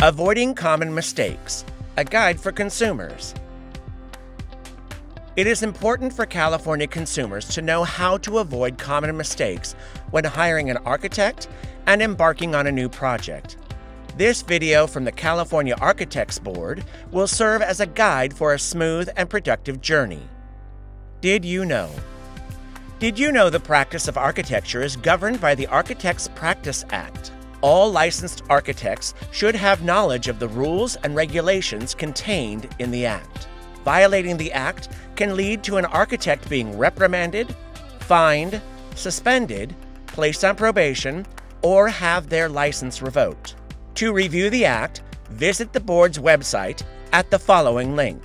Avoiding Common Mistakes, a guide for consumers. It is important for California consumers to know how to avoid common mistakes when hiring an architect and embarking on a new project. This video from the California Architects Board will serve as a guide for a smooth and productive journey. Did you know? Did you know the practice of architecture is governed by the Architects Practice Act? All licensed architects should have knowledge of the rules and regulations contained in the Act. Violating the Act can lead to an architect being reprimanded, fined, suspended, placed on probation, or have their license revoked. To review the Act, visit the Board's website at the following link.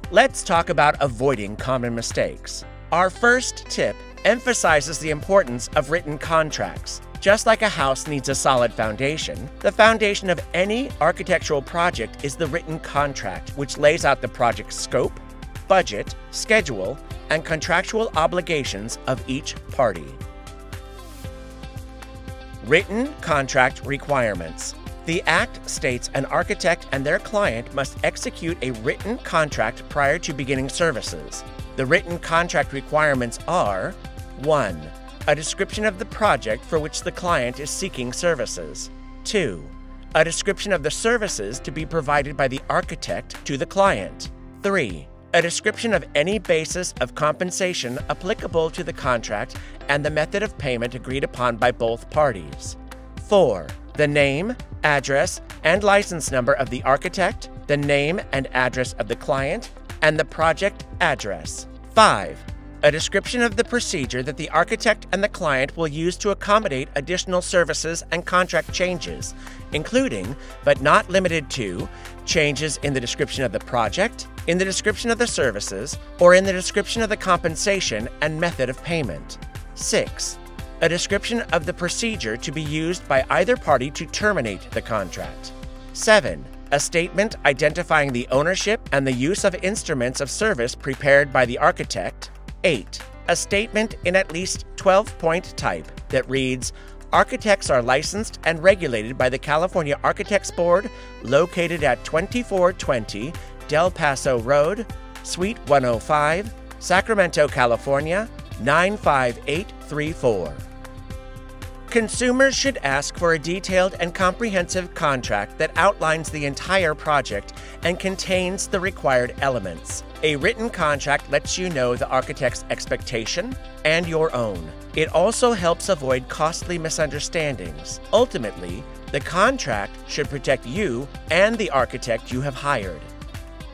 Let's talk about avoiding common mistakes. Our first tip emphasizes the importance of written contracts. Just like a house needs a solid foundation, the foundation of any architectural project is the written contract, which lays out the project's scope, budget, schedule, and contractual obligations of each party. Written contract requirements. The Act states an architect and their client must execute a written contract prior to beginning services. The written contract requirements are: 1. A description of the project for which the client is seeking services. 2. A description of the services to be provided by the architect to the client. 3. A description of any basis of compensation applicable to the contract and the method of payment agreed upon by both parties. 4. The name, address, and license number of the architect, the name and address of the client, and the project address. 5. A description of the procedure that the architect and the client will use to accommodate additional services and contract changes, including, but not limited to, changes in the description of the project, in the description of the services, or in the description of the compensation and method of payment. 6. A description of the procedure to be used by either party to terminate the contract. 7. A statement identifying the ownership and the use of instruments of service prepared by the architect. 8. A statement in at least 12-point type that reads, "Architects are licensed and regulated by the California Architects Board, located at 2420 Del Paso Road, Suite 105, Sacramento, California, 95834. Consumers should ask for a detailed and comprehensive contract that outlines the entire project and contains the required elements. A written contract lets you know the architect's expectation and your own. It also helps avoid costly misunderstandings. Ultimately, the contract should protect you and the architect you have hired.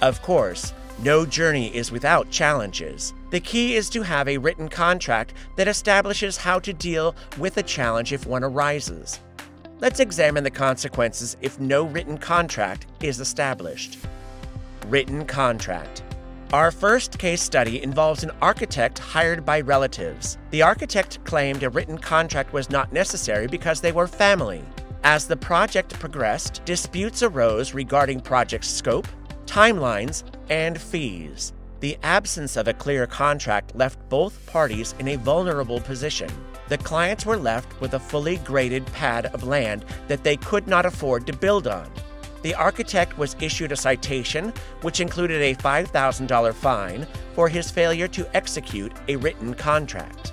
Of course, no journey is without challenges. The key is to have a written contract that establishes how to deal with a challenge if one arises. Let's examine the consequences if no written contract is established. Written contract. Our first case study involves an architect hired by relatives. The architect claimed a written contract was not necessary because they were family. As the project progressed, disputes arose regarding project scope, timelines, and fees. The absence of a clear contract left both parties in a vulnerable position. The clients were left with a fully graded pad of land that they could not afford to build on. The architect was issued a citation, which included a $5,000 fine for his failure to execute a written contract.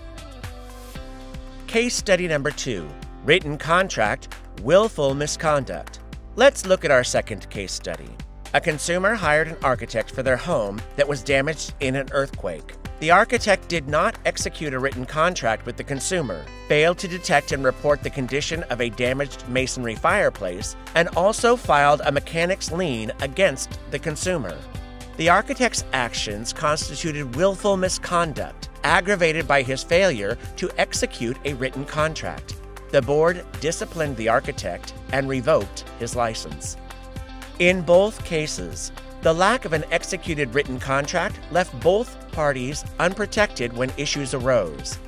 Case study number 2. Written contract, willful misconduct. Let's look at our second case study. A consumer hired an architect for their home that was damaged in an earthquake. The architect did not execute a written contract with the consumer, failed to detect and report the condition of a damaged masonry fireplace, and also filed a mechanic's lien against the consumer. The architect's actions constituted willful misconduct, aggravated by his failure to execute a written contract. The board disciplined the architect and revoked his license. In both cases, the lack of an executed written contract left both parties unprotected when issues arose.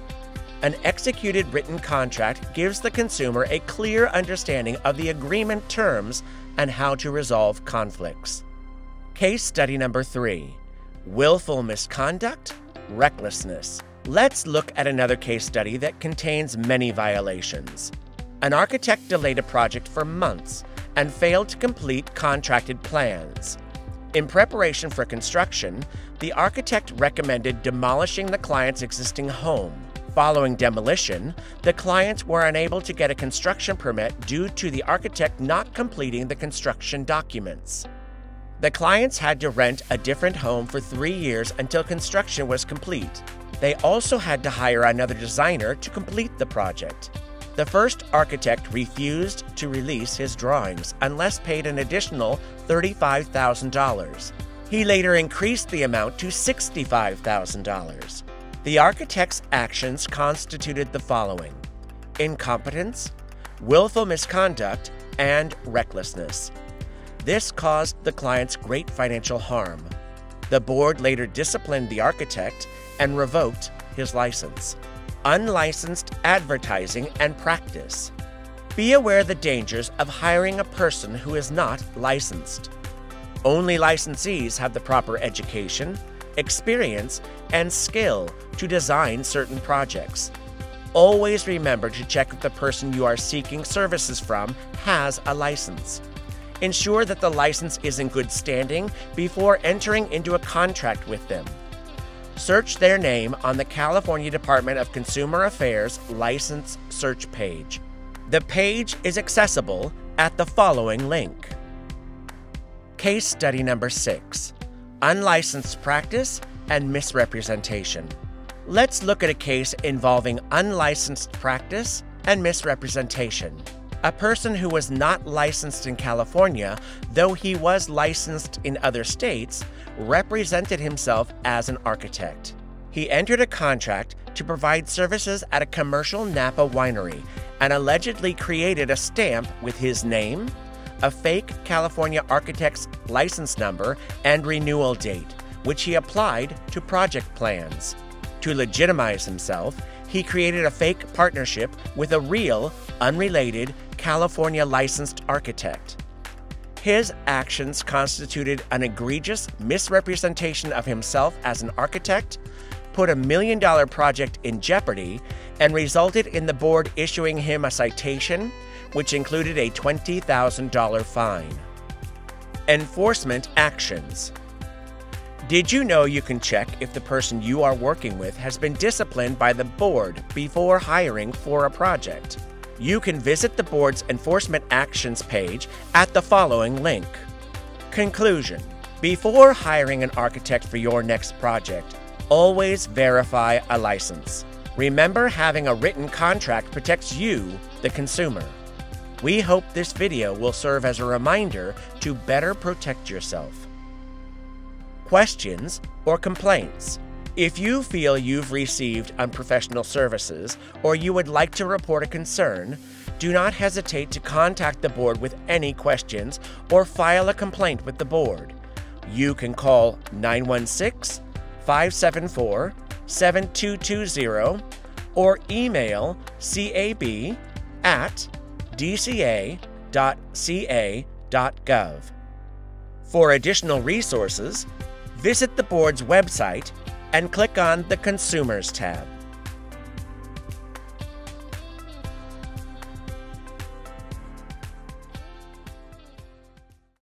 An executed written contract gives the consumer a clear understanding of the agreement terms and how to resolve conflicts. Case study number 3. Willful misconduct, recklessness. Let's look at another case study that contains many violations. An architect delayed a project for months and failed to complete contracted plans. In preparation for construction, the architect recommended demolishing the client's existing home. Following demolition, the clients were unable to get a construction permit due to the architect not completing the construction documents. The clients had to rent a different home for 3 years until construction was complete. They also had to hire another designer to complete the project. The first architect refused to release his drawings unless paid an additional $35,000. He later increased the amount to $65,000. The architect's actions constituted the following: incompetence, willful misconduct, and recklessness. This caused the clients great financial harm. The board later disciplined the architect and revoked his license. Unlicensed advertising and practice. Be aware of the dangers of hiring a person who is not licensed. Only licensees have the proper education, experience, and skill to design certain projects. Always remember to check if the person you are seeking services from has a license. Ensure that the license is in good standing before entering into a contract with them. Search their name on the California Department of Consumer Affairs license search page. The page is accessible at the following link. Case study number 6: Unlicensed practice and misrepresentation. Let's look at a case involving unlicensed practice and misrepresentation. A person who was not licensed in California, though he was licensed in other states, represented himself as an architect. He entered a contract to provide services at a commercial Napa winery and allegedly created a stamp with his name, a fake California architect's license number, and renewal date, which he applied to project plans. To legitimize himself, he created a fake partnership with a real, unrelated California licensed architect. His actions constituted an egregious misrepresentation of himself as an architect, put a $1 million project in jeopardy, and resulted in the board issuing him a citation, which included a $20,000 fine. Enforcement actions. Did you know you can check if the person you are working with has been disciplined by the board before hiring for a project? You can visit the board's enforcement actions page at the following link. Conclusion. Before hiring an architect for your next project, always verify a license. Remember, having a written contract protects you, the consumer. We hope this video will serve as a reminder to better protect yourself. Questions or complaints? If you feel you've received unprofessional services or you would like to report a concern, do not hesitate to contact the board with any questions or file a complaint with the board. You can call 916-574-7220 or email cab@dca.ca.gov. For additional resources, visit the board's website and click on the Consumers tab.